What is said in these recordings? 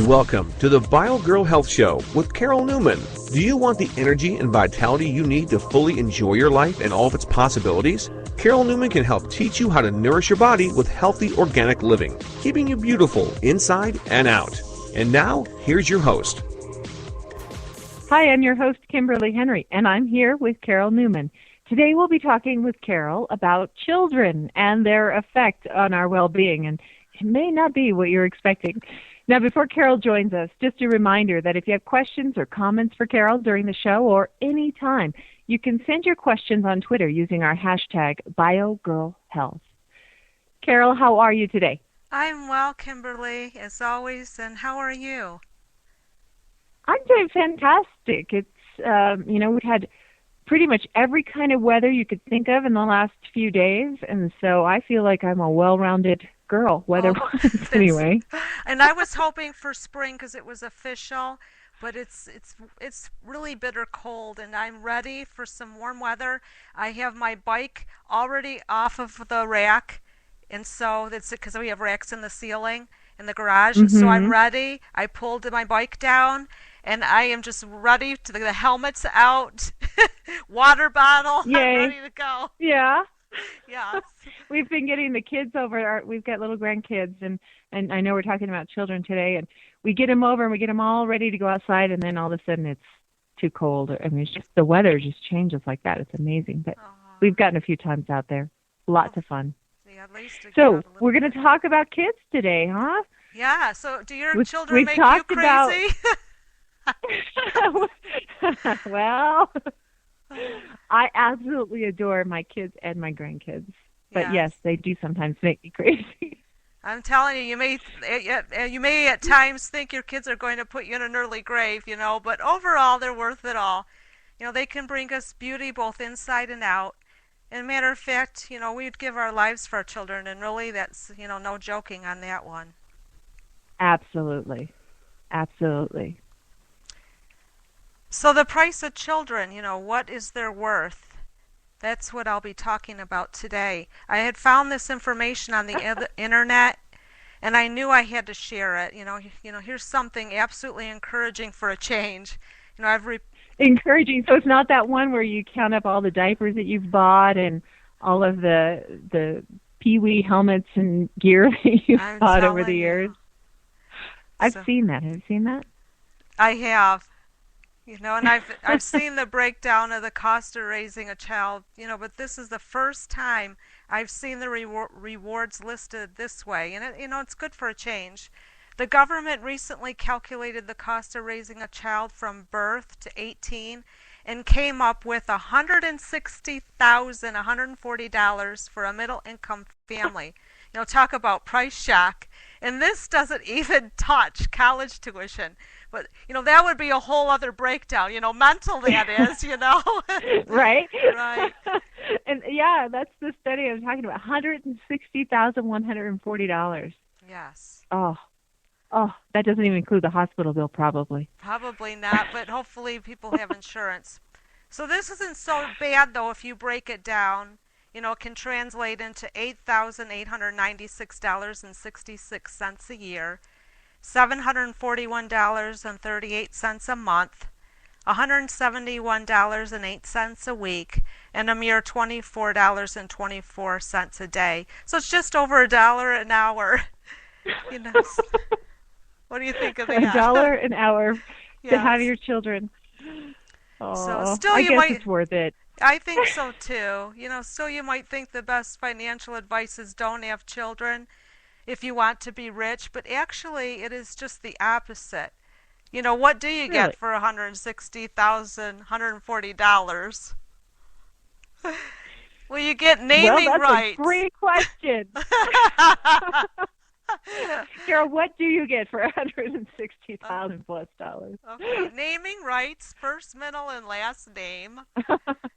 Welcome to the Bio Girl Health Show with Carol Newman. Do you want the energy and vitality you need to fully enjoy your life and all of its possibilities? Carol Newman can help teach you how to nourish your body with healthy organic living, keeping you beautiful inside and out. And now, here's your host. Hi, I'm your host, Kimberly Henrie, and I'm here with Carol Newman. Today we'll be talking with Carol about children and their effect on our well-being, and it may not be what you're expecting. Now, before Carol joins us, just a reminder that if you have questions or comments for Carol during the show or any time, you can send your questions on Twitter using our hashtag BioGirlHealth. Carol, how are you today? I'm well, Kimberly, as always, and how are you? I'm doing fantastic. It's, we've had pretty much every kind of weather you could think of in the last few days, and so I feel like I'm a well-rounded girl, weather-wise, anyway. And I was hoping for spring because it was official, but it's really bitter cold, and I'm ready for some warm weather. I have my bike already off of the rack, and so that's it because we have racks in the ceiling in the garage. Mm-hmm. So I'm ready. I pulled my bike down, and I am just ready to the helmet's out, water bottle. Yay. I'm ready to go. Yeah. Yes. We've been getting the kids over. We've got little grandkids, and I know we're talking about children today, and we get them over and we get them all ready to go outside, and then all of a sudden it's too cold. I mean, it's just the weather just changes like that. It's amazing. But we've gotten a few times out there. Lots of fun. Yeah, at least so we're going to talk about kids today, huh? Yeah. So do your children make you crazy? Well, I absolutely adore my kids and my grandkids. But yes, they do sometimes make me crazy. I'm telling you, you may at times think your kids are going to put you in an early grave, but overall they're worth it all. They can bring us beauty both inside and out. And matter of fact, we'd give our lives for our children, and really that's, no joking on that one. Absolutely. Absolutely. So the price of children, what is their worth? That's what I'll be talking about today. I had found this information on the internet, and I knew I had to share it. Here's something absolutely encouraging for a change. Encouraging. So it's not that one where you count up all the diapers that you've bought and all of the Pee-wee helmets and gear that you've bought over the years. I've seen that. Have you seen that? I have. And I've seen the breakdown of the cost of raising a child, but this is the first time I've seen the rewards listed this way, and it's good for a change. The government recently calculated the cost of raising a child from birth to 18 and came up with $160,140 for a middle-income family. Talk about price shock. And this doesn't even touch college tuition. But, that would be a whole other breakdown, mental that is, Right. Right. And, yeah, that's the study I was talking about, $160,140. Yes. Oh, that doesn't even include the hospital bill, probably. Probably not, but hopefully people have insurance. So this isn't so bad, though, if you break it down. It can translate into $8,896.66 a year, $741.38 a month, $171.08 a week, and a mere $24.24 a day. So it's just over $1 an hour. What do you think of that? $1 an hour to have your children. Oh, so still I guess it's worth it. I think so too. Still you might think the best financial advice is don't have children if you want to be rich, but actually it is just the opposite. What do you get for $160,140? Well, you get naming rights. That's a great question. Carol, what do you get for $160,000 plus dollars? Okay, naming rights, first, middle, and last name.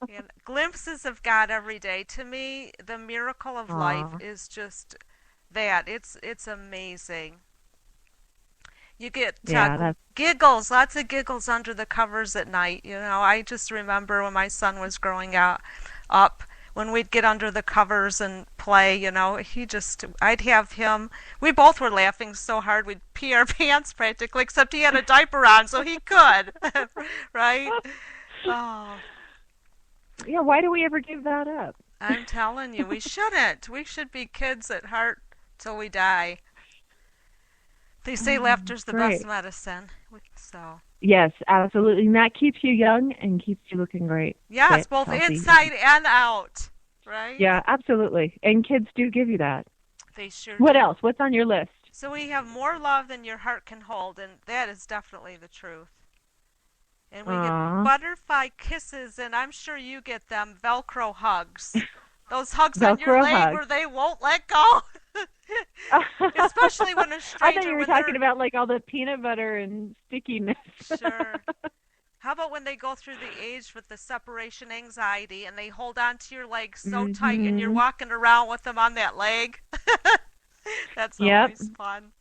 And glimpses of God every day. To me, the miracle of life is just that. It's amazing. You get giggles, lots of giggles under the covers at night. I just remember when my son was growing up, when we'd get under the covers and play, I'd have him. We both were laughing so hard we'd pee our pants practically, except he had a diaper on, so he could, right? Oh, Yeah, why do we ever give that up? I'm telling you, we shouldn't. We should be kids at heart till we die. They say laughter's the Great. best medicine. So Yes, absolutely. And that keeps you young and keeps you looking great. yes, Fit, both healthy. inside and out, right? Yeah, absolutely. And kids do give you that. They sure What do. else? What's on your list? So we have more love than your heart can hold, and that is definitely the truth. And we Aww. get butterfly kisses, and I'm sure you get them Velcro hugs. Those hugs on your Velcro leg hugs. where they won't let go. Especially when a I stranger. thought you were when talking they're- about like all the peanut butter and stickiness. Sure. How about when they go through the age with the separation anxiety and they hold on to your leg so tight and you're walking around with them on that leg? That's always fun.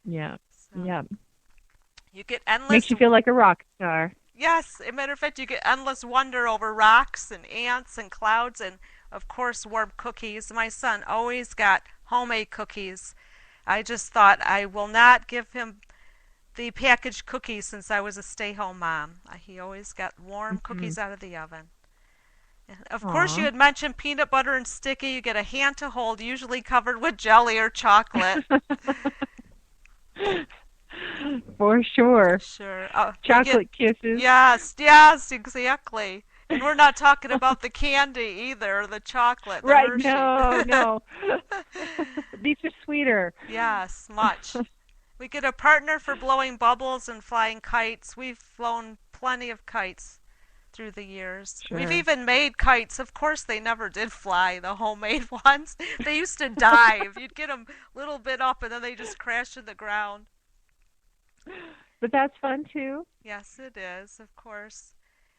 Yeah. So Yeah. You get endless. Makes you feel like a rock star. Yes, as a matter of fact, you get endless wonder over rocks and ants and clouds and, of course, warm cookies. My son always got homemade cookies. I just thought I will not give him the packaged cookies since I was a stay-home mom. He always got warm cookies out of the oven. And of course, you had mentioned peanut butter and sticky. You get a hand to hold, usually covered with jelly or chocolate. For sure. Sure. Chocolate kisses. Yes, yes, exactly. And we're not talking about the candy either, the chocolate. The Right, Hershey. no. These are sweeter. Yes, much. We get a partner for blowing bubbles and flying kites. We've flown plenty of kites through the years. Sure. We've even made kites. Of course, they never did fly, the homemade ones. They used to dive. You'd get them a little bit up, and then they just crash to the ground. But that's fun, too. Yes, it is, of course.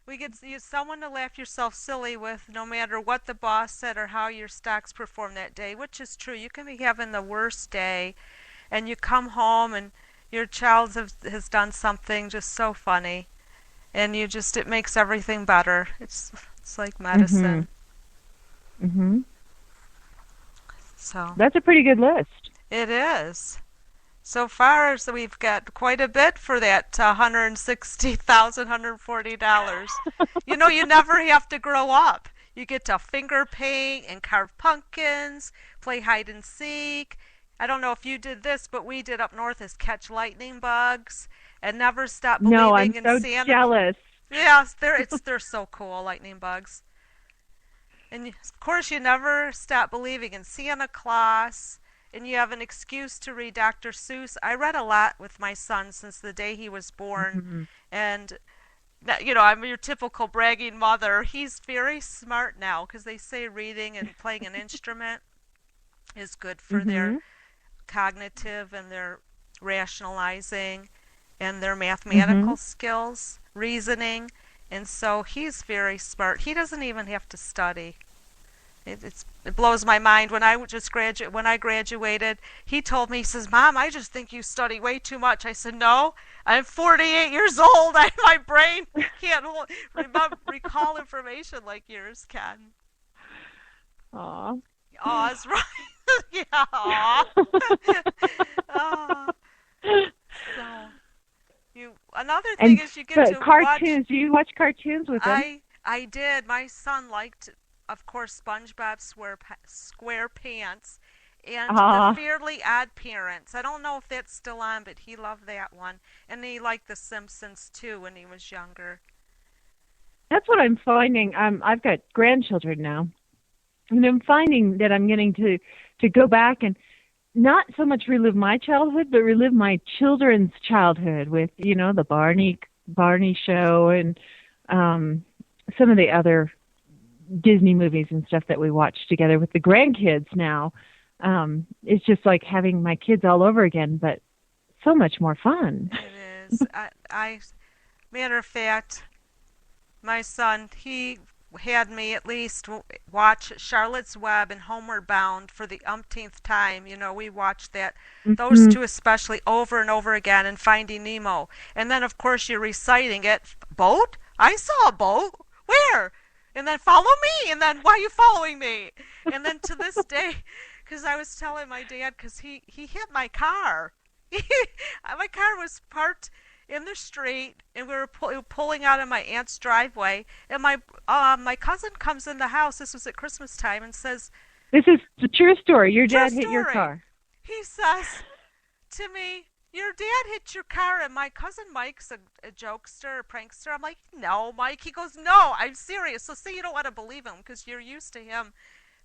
We get someone to laugh yourself silly with no matter what the boss said or how your stocks perform that day, which is true. You can be having the worst day, and you come home and your child has done something just so funny, and it makes everything better. It's like medicine. So That's a pretty good list. it is. So far, so we've got quite a bit for that $160,140. You know, you never have to grow up. You get to finger paint and carve pumpkins, play hide and seek. I don't know if you did this, but we did up north is catch lightning bugs and never stop believing No, I'm in so Santa. jealous. Yes, they're so cool, lightning bugs. And of course, you never stop believing in Santa Claus. And you have an excuse to read Dr. Seuss. I read a lot with my son since the day he was born. And, you know, I'm your typical bragging mother. He's very smart now because they say reading and playing an instrument is good for their cognitive and their rationalizing and their mathematical skills, reasoning. And so he's very smart. He doesn't even have to study. It blows my mind. When I graduated, he told me, he says, "Mom, I just think you study way too much." I said, "No, I'm 48 years old. My brain can't recall information like yours can." Aw. Aw's right. Yeah. Aw. Oh. So, another thing is you get to cartoons. watch. Do you watch cartoons with them? I did. My son liked, of course, SpongeBob SquarePants and The Fairly Odd Parents. I don't know if that's still on, but he loved that one. And he liked The Simpsons, too, when he was younger. That's what I'm finding. I've got grandchildren now. And I'm finding that I'm getting to go back and not so much relive my childhood, but relive my children's childhood with, you know, the Barney show and some of the other Disney movies and stuff that we watch together with the grandkids now. It's just like having my kids all over again, but so much more fun. It is. Matter of fact, my son, he had me at least watch Charlotte's Web and Homeward Bound for the umpteenth time. You know, we watched those two especially over and over again, and Finding Nemo. And then, of course, you're reciting it. Boat? I saw a boat. Where? And then follow me. And then why are you following me? And then to this day, because I was telling my dad, because he hit my car. My car was parked in the street, and we were pulling out of my aunt's driveway, and my cousin comes in the house. This was at Christmas time, and says, This is the true story. Your "True dad hit your story." car. He says to me, "Your dad hit your car," and my cousin Mike's a jokester, a prankster. I'm like, "No, Mike." He goes, "No, I'm serious." So say you don't want to believe him because you're used to him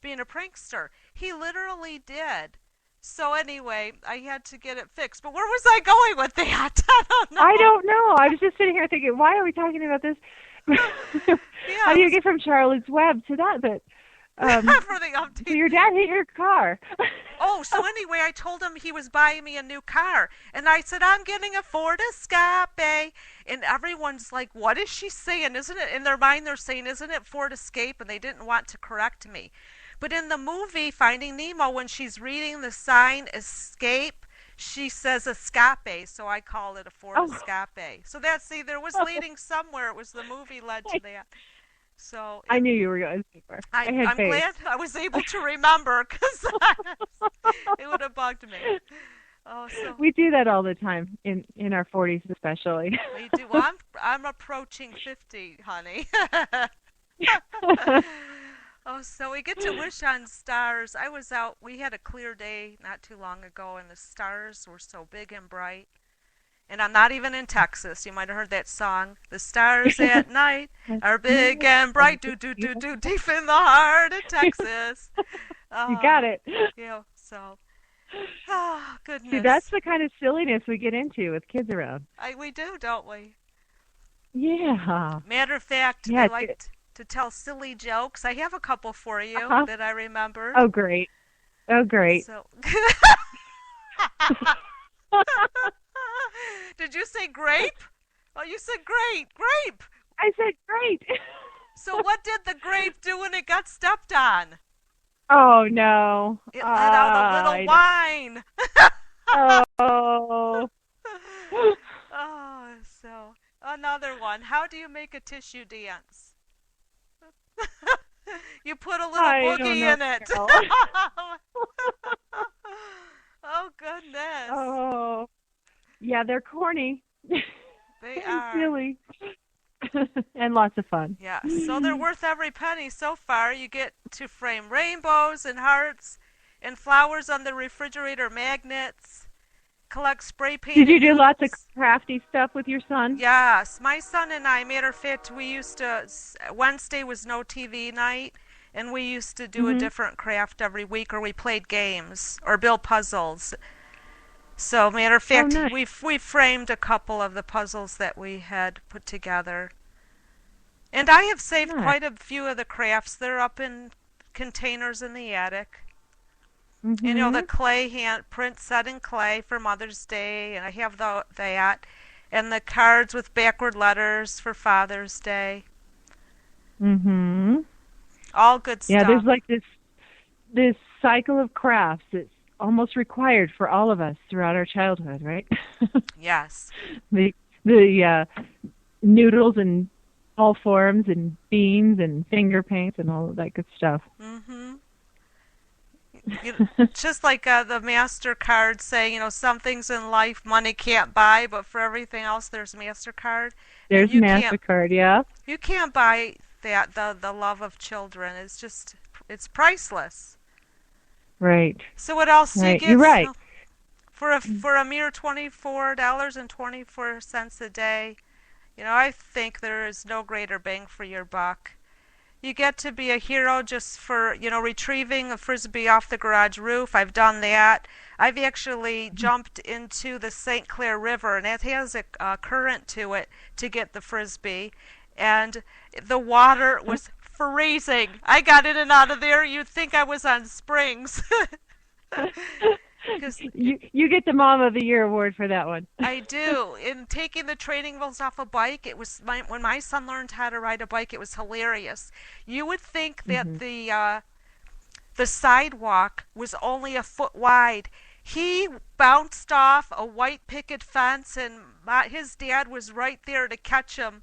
being a prankster. He literally did. So anyway, I had to get it fixed. But where was I going with that? I don't know. I don't know. I was just sitting here thinking, why are we talking about this? How do you get from Charlotte's Web to that? But for the update. so your dad hit your car. Oh, so anyway, I told him he was buying me a new car. And I said, "I'm getting a Ford Escape." And everyone's like, "What is she saying? Isn't it?" In their mind, they're saying, "Isn't it Ford Escape?" And they didn't want to correct me. But in the movie Finding Nemo, when she's reading the sign Escape, she says Escape, so I call it a Ford Escape. So that's, see, there was leading somewhere. It was the movie led to that. So I knew you were going somewhere. I'm glad I was able to remember, because it would have bugged me. Oh, so we do that all the time in our 40s, especially. we do. Well, I'm approaching 50, honey. Oh, so we get to wish on stars. I was out, we had a clear day not too long ago, and the stars were so big and bright. And I'm not even in Texas. You might have heard that song. The stars at night are big and bright, do, do, do, do, deep in the heart of Texas. You got it. Yeah, so, oh, goodness. See, that's the kind of silliness we get into with kids around. We do, don't we? Yeah. Matter of fact, Yeah, I like to tell silly jokes. I have a couple for you that I remember. Oh, great. Oh, great. So, did you say grape? Oh, you said great. Grape. I said great. So what did the grape do when it got stepped on? Oh, no. It let out a little whine. Oh. Oh, so another one. How do you make a tissue dance? You put a little boogie in it. Oh, goodness. Oh. Yeah, they're corny. They are. Silly. And lots of fun. Yeah, so they're worth every penny so far. You get to frame rainbows and hearts and flowers on the refrigerator magnets, collect spray paint. Did you do lots of crafty stuff with your son? Yes, my son and I, matter of fact, we used to, Wednesday was no TV night, and we used to do a different craft every week, or we played games or built puzzles. So, matter of fact, nice. we framed a couple of the puzzles that we had put together. And I have saved quite a few of the crafts. They're up in containers in the attic. You know, the clay hand print set in clay for Mother's Day, and I have that. And the cards with backward letters for Father's Day. All good stuff. Yeah, there's like this cycle of crafts that's almost required for all of us throughout our childhood, right? Yes. The noodles and all forms and beans and finger paints and all of that good stuff. Just like the MasterCard saying, you know, some things in life money can't buy, but for everything else there's MasterCard. There's MasterCard, yeah. You can't buy that, the love of children. It's priceless. Right. So what else do you get? You're right. For a mere $24.24 a day, you know, I think there is no greater bang for your buck. You get to be a hero just for, you know, retrieving a Frisbee off the garage roof. I've done that. I've actually jumped into the St. Clair River, and it has a current to it to get the Frisbee. And the water was freezing. I got in and out of there. You'd think I was on springs. You get the Mom of the Year award for that one. I do. In taking the training wheels off a bike, it was when my son learned how to ride a bike, it was hilarious. You would think that the sidewalk was only a foot wide. He bounced off a white picket fence, and his dad was right there to catch him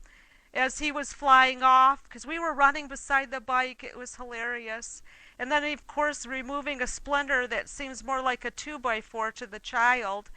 as he was flying off, because we were running beside the bike. It was hilarious. And then, of course, removing a splinter that seems more like a 2x4 to the child.